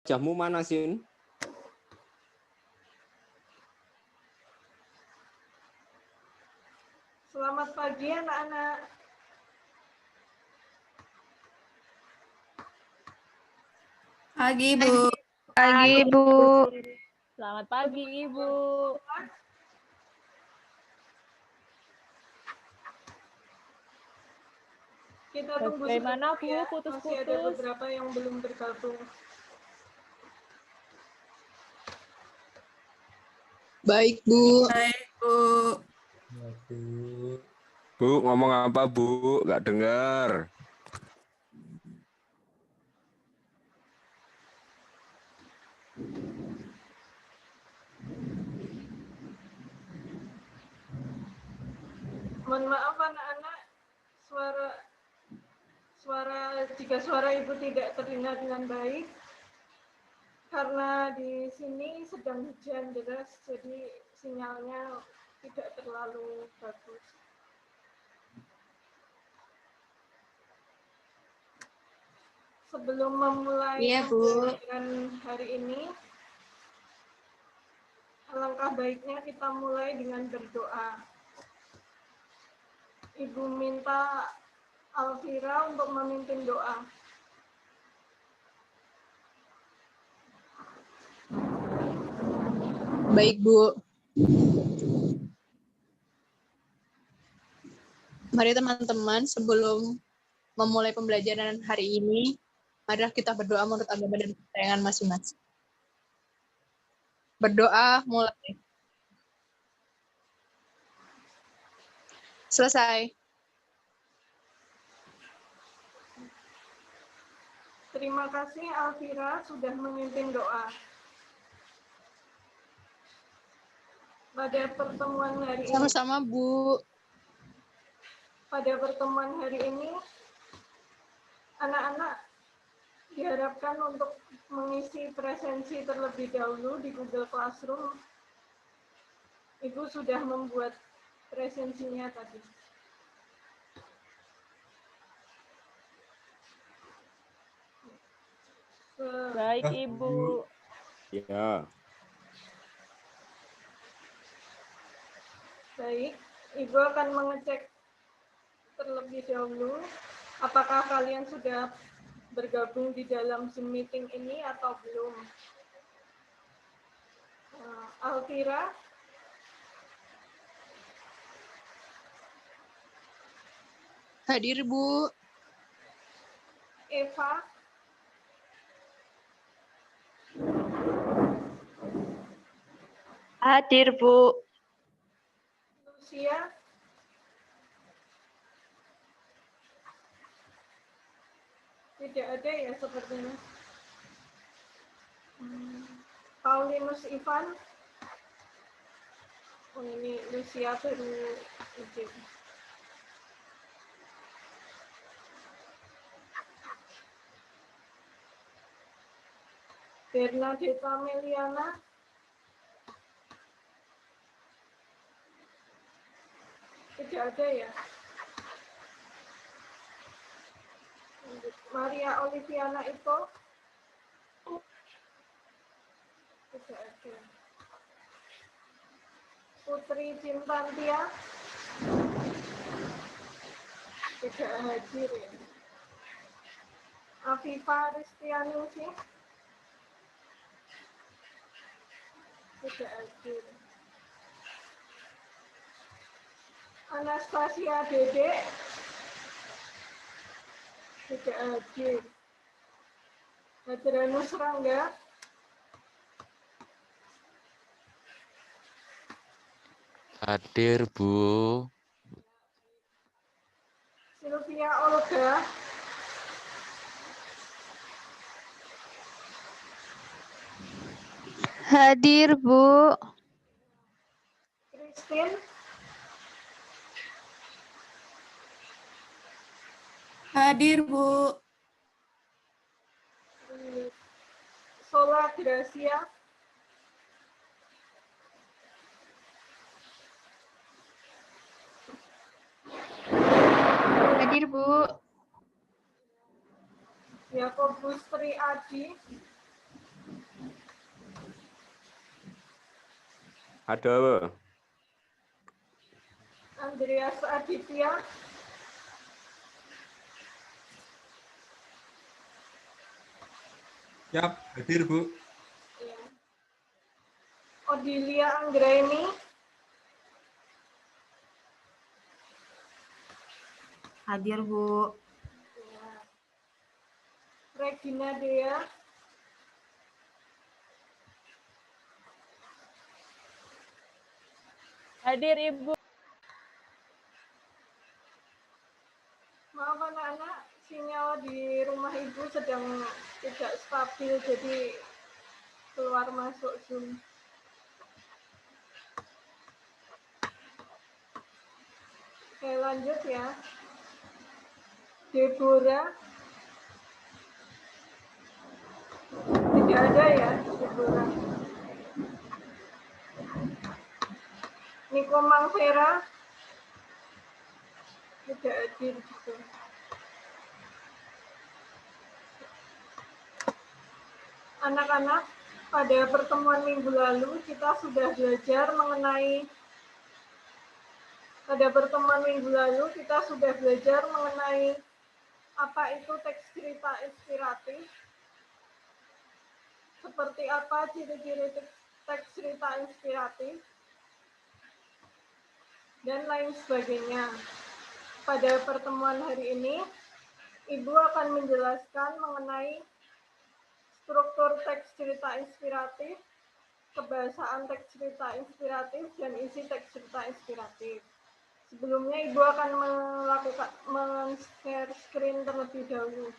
Wajahmu mana, Sin? Selamat pagi anak-anak. Pagi, Bu. Pagi, Bu. Selamat pagi, Ibu. Kita tunggu Bagaimana, sebentar Bu? ya. Putus-putus. Masih ada beberapa yang belum bergabung. Baik, Bu. Baik, Bu. Bu, ngomong apa, Bu? Nggak dengar. Mohon maaf anak-anak, jika suara Ibu tidak terdengar dengan baik, karena di sini sedang hujan deras, jadi sinyalnya tidak terlalu bagus. Sebelum memulai pembelajaran hari ini, alangkah baiknya kita mulai dengan berdoa. Ibu minta Alvira untuk memimpin doa. Baik, Bu. Mari teman-teman, sebelum memulai pembelajaran hari ini, mari kita berdoa menurut agama dan kepercayaan masing-masing. Berdoa mulai. Selesai. Terima kasih Alvira sudah memimpin doa. Pada pertemuan hari ini. Sama-sama, Bu. Pada pertemuan hari ini, anak-anak diharapkan untuk mengisi presensi terlebih dahulu di Google Classroom. Ibu sudah membuat presensinya tadi. Baik, Ibu. Ya. Baik, Ibu akan mengecek terlebih dahulu apakah kalian sudah bergabung di dalam Zoom meeting ini atau belum. Alvira, Hadir, Bu. Eva, Hadir, Bu. Lucia, tidak ada ya sepertinya. Paulinus Ivan, oh ini Lucia baru izin. Bernadetta Meliana, tidak ada ya. Maria Oliviana itu tidak ada. Putri Cintantia tidak hadir ya. Afifa Ristianusi tidak hadir. Anastasia Dede tidak hadir. Hadranus Rangga Hadir, Bu. Sylvia Olga Hadir, Bu. Christine Hadir, Bu. Sola Gracia Hadir, Bu. Yakobus Tri Adi Ada. Andreas Aditya. Siap, hadir Bu. Ya. Odilia Anggraini. Hadir, Bu. Ya. Regina Dea. Hadir Ibu. Maaf anak-anak, sinyal di rumah Ibu sedang tidak stabil, jadi keluar masuk Zoom. Oke, lanjut ya. Deborah. Tidak ada ya, Deborah. Niko Mangvera. Tidak hadir juga. Anak-anak, pada pertemuan minggu lalu kita sudah belajar mengenai apa itu teks cerita inspiratif, seperti apa ciri-ciri teks cerita inspiratif, dan lain sebagainya. Pada pertemuan hari ini, Ibu akan menjelaskan mengenai struktur teks cerita inspiratif, kebahasaan teks cerita inspiratif, dan isi teks cerita inspiratif. Sebelumnya Ibu akan men-share screen terlebih dahulu.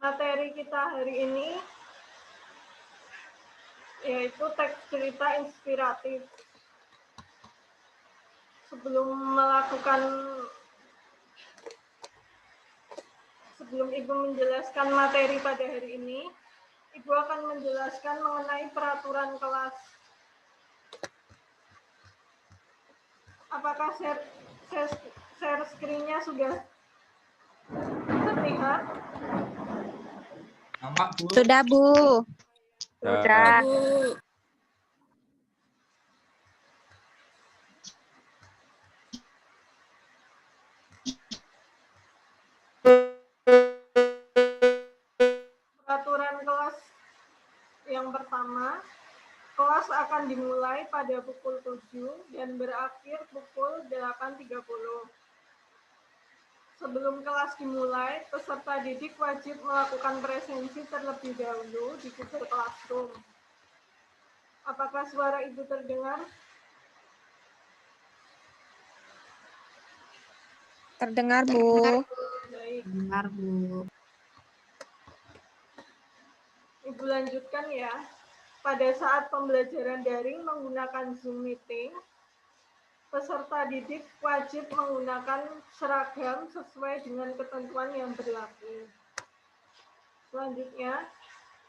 Materi kita hari ini yaitu teks cerita inspiratif. Sebelum Ibu menjelaskan materi pada hari ini, Ibu akan menjelaskan mengenai peraturan kelas. Apakah share screen-nya sudah terlihat? Nampak Bu. Sudah, Bu. Sudah. Peraturan kelas yang pertama, kelas akan dimulai pada pukul 7 dan berakhir pukul 8.30. Sebelum kelas dimulai, peserta didik wajib melakukan presensi terlebih dahulu di Google Classroom. Apakah suara Ibu terdengar? Terdengar, Bu. Baik, Dengar, Bu. Ibu lanjutkan ya. Pada saat pembelajaran daring menggunakan Zoom Meeting, peserta didik wajib menggunakan seragam sesuai dengan ketentuan yang berlaku. Selanjutnya,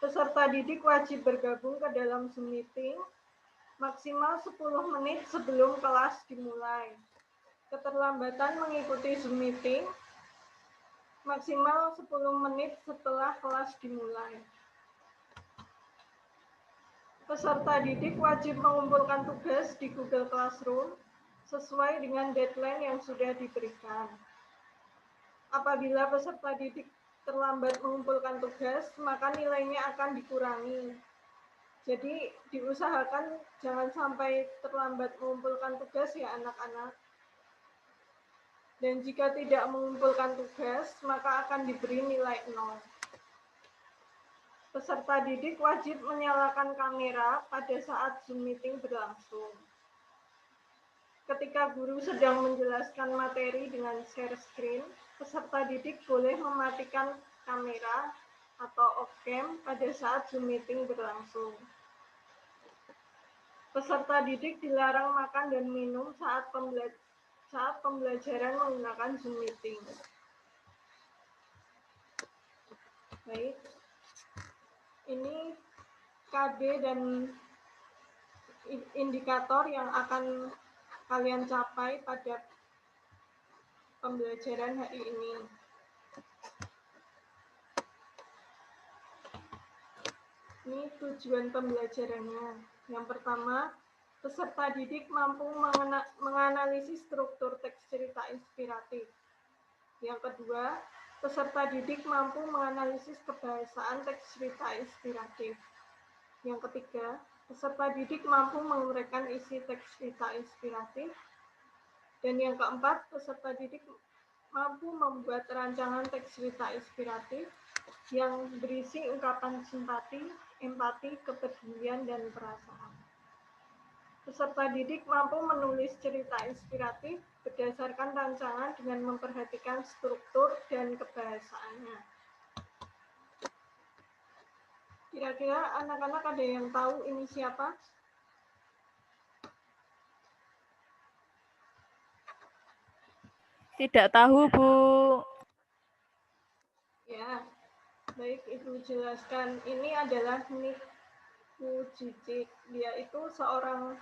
peserta didik wajib bergabung ke dalam Zoom Meeting maksimal 10 menit sebelum kelas dimulai. Keterlambatan mengikuti Zoom Meeting maksimal 10 menit setelah kelas dimulai. Peserta didik wajib mengumpulkan tugas di Google Classroom sesuai dengan deadline yang sudah diberikan. Apabila peserta didik terlambat mengumpulkan tugas, maka nilainya akan dikurangi. Jadi diusahakan jangan sampai terlambat mengumpulkan tugas ya anak-anak. Dan jika tidak mengumpulkan tugas, maka akan diberi nilai 0. Peserta didik wajib menyalakan kamera pada saat Zoom Meeting berlangsung. Ketika guru sedang menjelaskan materi dengan share screen, peserta didik boleh mematikan kamera atau off-cam pada saat Zoom Meeting berlangsung. Peserta didik dilarang makan dan minum saat pembelajaran menggunakan Zoom Meeting. Baik. Ini KD dan indikator yang akan kalian capai pada pembelajaran hari ini. Ini tujuan pembelajarannya. Yang pertama, peserta didik mampu menganalisis struktur teks cerita inspiratif. Yang kedua, peserta didik mampu menganalisis kebahasaan teks cerita inspiratif. Yang ketiga, peserta didik mampu menguraikan isi teks cerita inspiratif. Dan yang keempat, peserta didik mampu membuat rancangan teks cerita inspiratif yang berisi ungkapan simpati, empati, kepedulian, dan perasaan. Peserta didik mampu menulis cerita inspiratif berdasarkan rancangan dengan memperhatikan struktur dan kebahasaannya. Kira-kira anak-anak ada yang tahu ini siapa? Tidak tahu, Bu. Ya, baik, Ibu jelaskan. Ini adalah Nick Vujicic. Dia itu seorang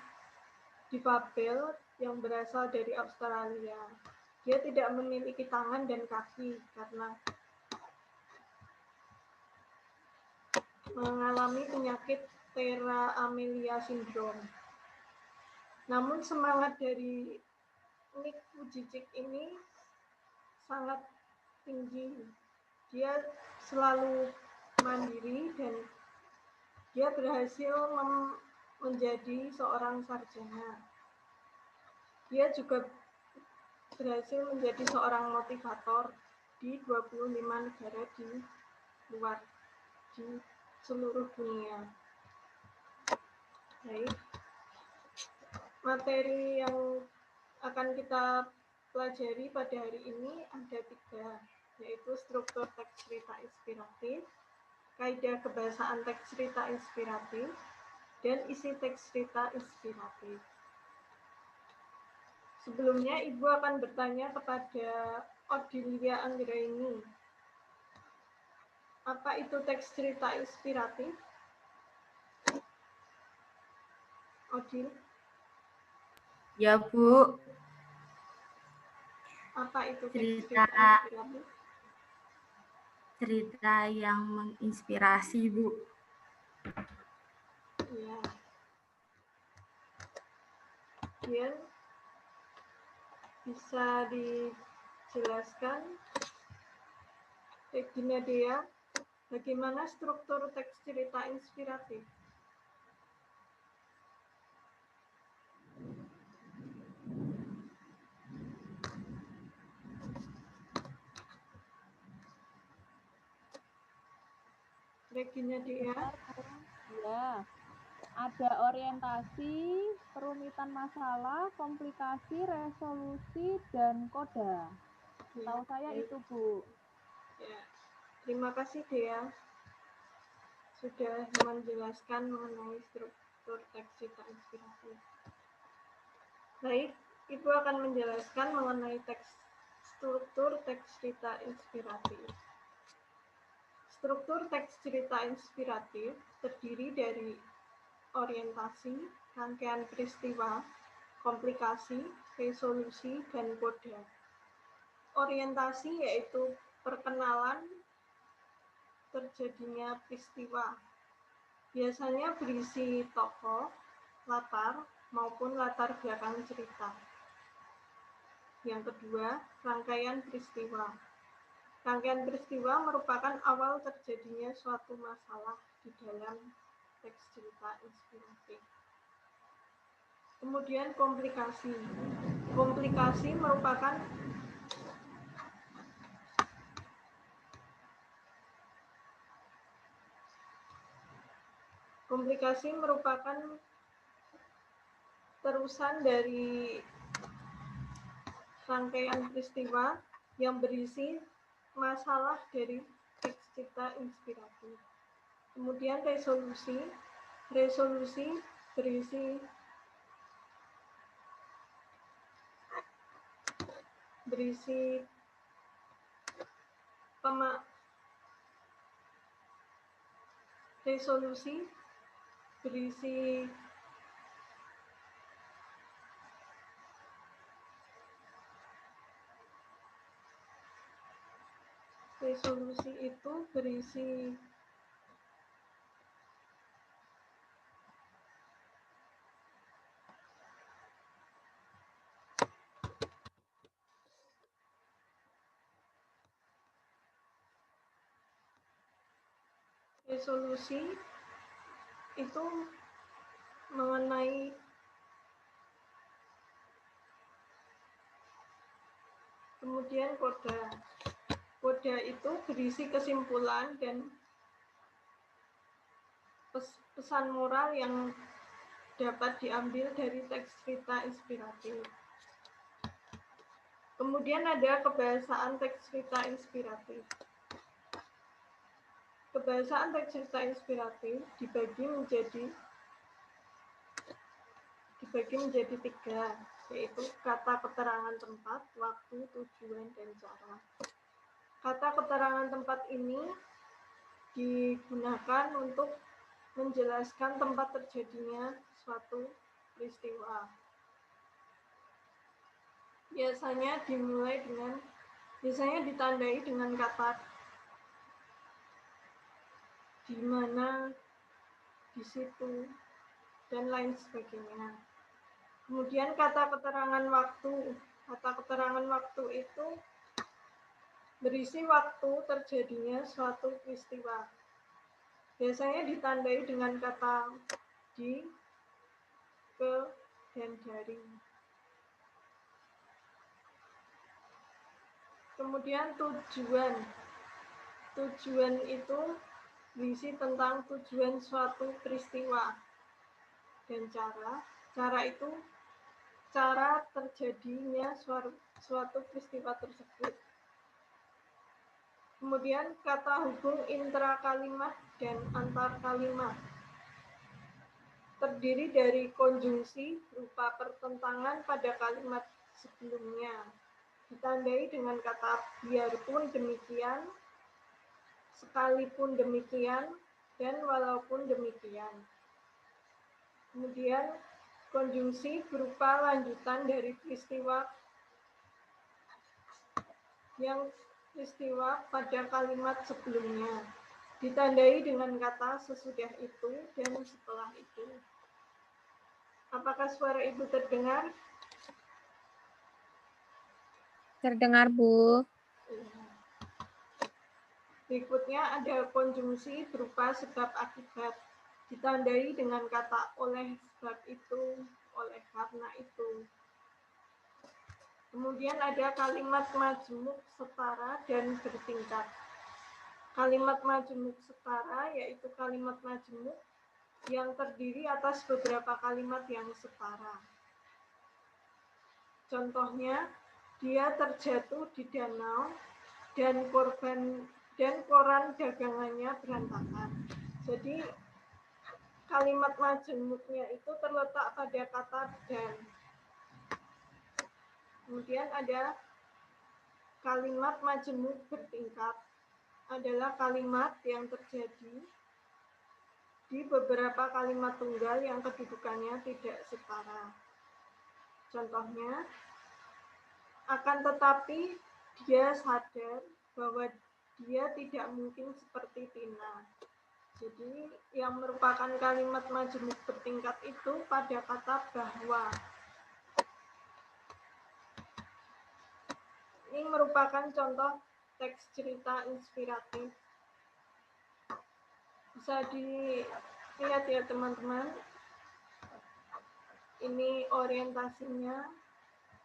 difabel yang berasal dari Australia. Dia tidak memiliki tangan dan kaki karena mengalami penyakit Thaira Amelia syndrome. Namun semangat dari Nick Vujicic ini sangat tinggi. Dia selalu mandiri dan dia berhasil menjadi seorang sarjana. Dia juga berhasil menjadi seorang motivator di 25 negara di luar, di seluruh dunia. Baik. Materi yang akan kita pelajari pada hari ini ada 3, yaitu struktur teks cerita inspiratif, kaidah kebahasaan teks cerita inspiratif, dan isi teks cerita inspiratif. Sebelumnya, Ibu akan bertanya kepada Odilia Anggraini. Apa itu teks cerita inspiratif? Odil? Ya, Bu. Apa itu teks Cerita. cerita inspiratif? Cerita yang menginspirasi, Bu. Ya. Kemudian bisa dijelaskan, Regina Dea, bagaimana struktur teks cerita inspiratif? Regina Dea. Ya. Ada orientasi, perumitan masalah, komplikasi, resolusi, dan koda. Ya, Tahu saya baik. itu, Bu. Ya. Terima kasih, Dea, sudah menjelaskan mengenai struktur teks cerita inspiratif. Baik, Ibu akan menjelaskan mengenai struktur teks cerita inspiratif. Struktur teks cerita inspiratif terdiri dari orientasi, rangkaian peristiwa, komplikasi, resolusi, dan koda. Orientasi yaitu perkenalan terjadinya peristiwa. Biasanya berisi tokoh, latar, maupun latar belakang cerita. Yang kedua, rangkaian peristiwa. Rangkaian peristiwa merupakan awal terjadinya suatu masalah di dalam teks cerita inspiratif. Kemudian komplikasi. Komplikasi merupakan terusan dari rangkaian peristiwa yang berisi masalah dari teks cerita inspiratif. Kemudian resolusi berisi resolusi itu berisi itu mengenai kemudian koda. Koda itu berisi kesimpulan dan pesan moral yang dapat diambil dari teks cerita inspiratif. Kemudian ada kebahasaan teks cerita inspiratif. Kebahasaan teks cerita inspiratif dibagi menjadi 3, yaitu kata keterangan tempat, waktu, tujuan, dan cara. Kata keterangan tempat ini digunakan untuk menjelaskan tempat terjadinya suatu peristiwa. Biasanya ditandai dengan kata di mana, di situ, dan lain sebagainya. Kemudian kata keterangan waktu. Kata keterangan waktu itu berisi waktu terjadinya suatu peristiwa. Biasanya ditandai dengan kata di, ke, dan dari. Kemudian tujuan. Tujuan itu berisi tentang tujuan suatu peristiwa. Dan cara. Cara itu cara terjadinya suatu peristiwa tersebut. Kemudian kata hubung intrakalimat dan antar kalimat. Terdiri dari konjungsi berupa pertentangan pada kalimat sebelumnya. Ditandai dengan kata biarpun demikian, sekalipun demikian, dan walaupun demikian. Kemudian konjungsi berupa lanjutan dari peristiwa pada kalimat sebelumnya. Ditandai dengan kata sesudah itu dan setelah itu. Apakah suara Ibu terdengar? Terdengar, Bu. Berikutnya ada konjungsi berupa sebab akibat. Ditandai dengan kata oleh sebab itu, oleh karena itu. Kemudian ada kalimat majemuk, setara, dan bertingkat. Kalimat majemuk setara yaitu kalimat majemuk yang terdiri atas beberapa kalimat yang setara. Contohnya, dia terjatuh di danau dan koran dagangannya berantakan. Jadi kalimat majemuknya itu terletak pada kata dan. Kemudian ada kalimat majemuk bertingkat, adalah kalimat yang terjadi di beberapa kalimat tunggal yang kedudukannya tidak setara. Contohnya, akan tetapi dia sadar bahwa dia tidak mungkin seperti Tina. Jadi yang merupakan kalimat majemuk bertingkat itu pada kata bahwa. Ini merupakan contoh teks cerita inspiratif. Bisa dilihat ya teman-teman. Ini orientasinya,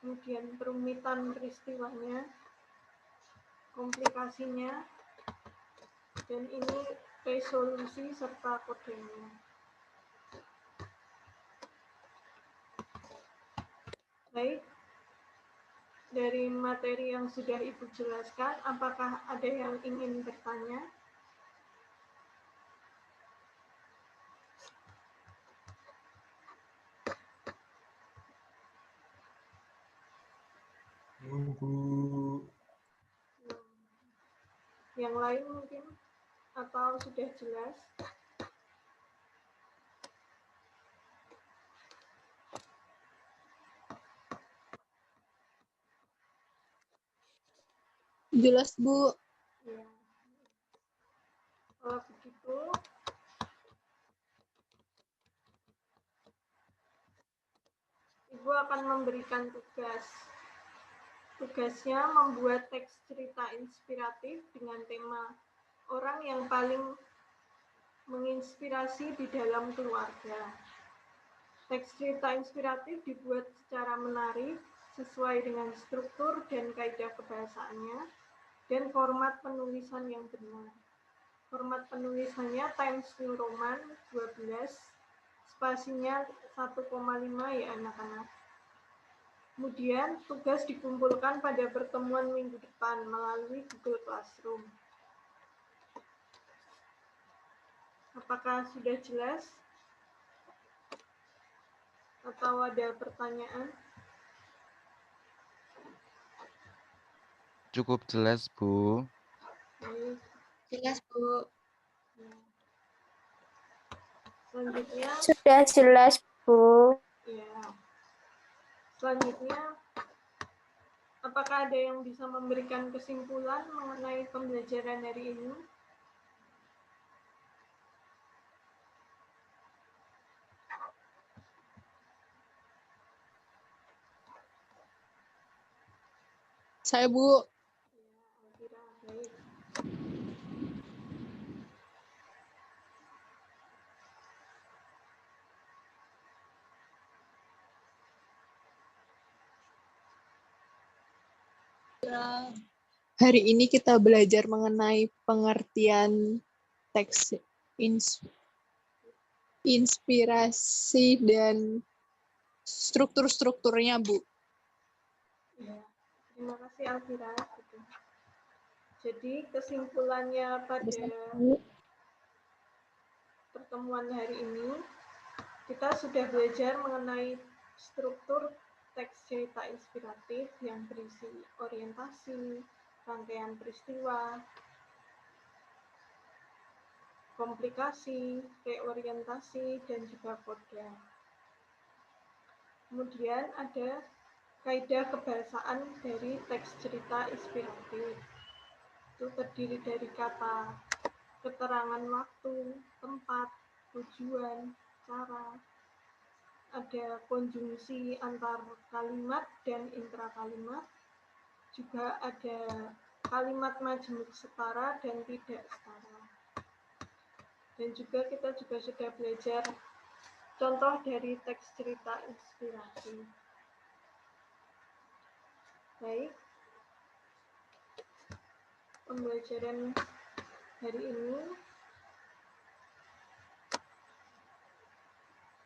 kemudian perumitan peristiwanya, komplikasinya, dan ini resolusi serta kodenya. Baik. Dari materi yang sudah Ibu jelaskan, apakah ada yang ingin bertanya? Yang lain mungkin? Atau sudah jelas? Jelas, Bu. Ya. akan memberikan tugas. Tugasnya membuat teks cerita inspiratif dengan tema orang yang paling menginspirasi di dalam keluarga. Teks cerita inspiratif dibuat secara menarik, sesuai dengan struktur dan kaidah kebahasaannya, dan format penulisan yang benar. Format penulisannya Times New Roman 12, spasinya 1,5 ya anak-anak. Kemudian tugas dikumpulkan pada pertemuan minggu depan melalui Google Classroom. Apakah sudah jelas? Atau ada pertanyaan? Cukup jelas, Bu. Baik. Jelas, Bu. Selanjutnya, Sudah jelas, Bu. ya. Selanjutnya, apakah ada yang bisa memberikan kesimpulan mengenai pembelajaran hari ini? Saya, Bu. Elvira, baik. Hari ini kita belajar mengenai pengertian teks inspirasi dan struktur-strukturnya, Bu. Ya. Terima kasih Elvira. Jadi kesimpulannya pada pertemuan hari ini, kita sudah belajar mengenai struktur teks cerita inspiratif yang berisi orientasi, rangkaian peristiwa, komplikasi, reorientasi, dan juga koda. Kemudian ada kaidah kebahasaan dari teks cerita inspiratif. Itu terdiri dari kata, keterangan waktu, tempat, tujuan, cara. Ada konjungsi antar kalimat dan intrakalimat. Juga ada kalimat majemuk setara dan tidak setara. Dan juga kita sudah belajar contoh dari teks cerita inspirasi. Baik. Pembelajaran hari ini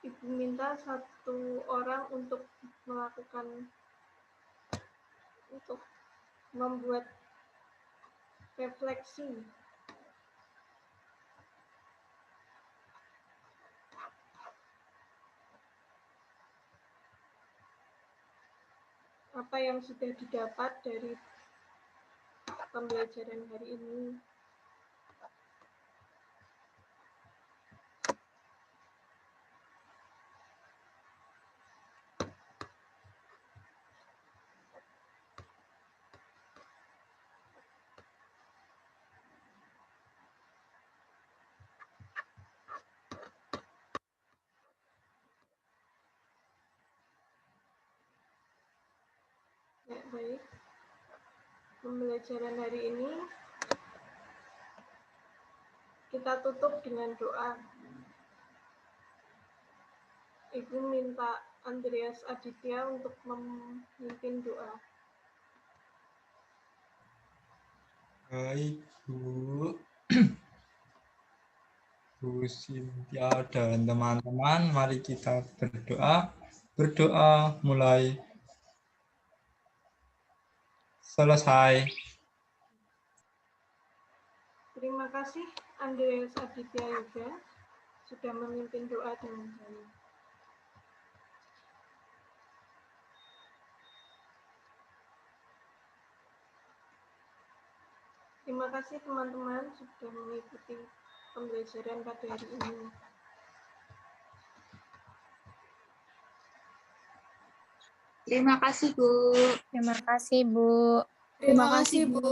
Ibu minta satu orang untuk membuat refleksi. Apa yang sudah didapat dari pembelajaran hari ini? Ya, baik. Pembelajaran hari ini kita tutup dengan doa. Ibu minta Andreas Aditya untuk memimpin doa. Baik, Bu. Bu Cynthia dan teman-teman, mari kita berdoa. Berdoa mulai. Selesai. Terima kasih Andreas Aditya Yuga sudah memimpin doa dengan baik. Terima kasih teman-teman sudah mengikuti pembelajaran pada hari ini. Terima kasih, Bu. Terima kasih, Bu. Terima kasih, Bu.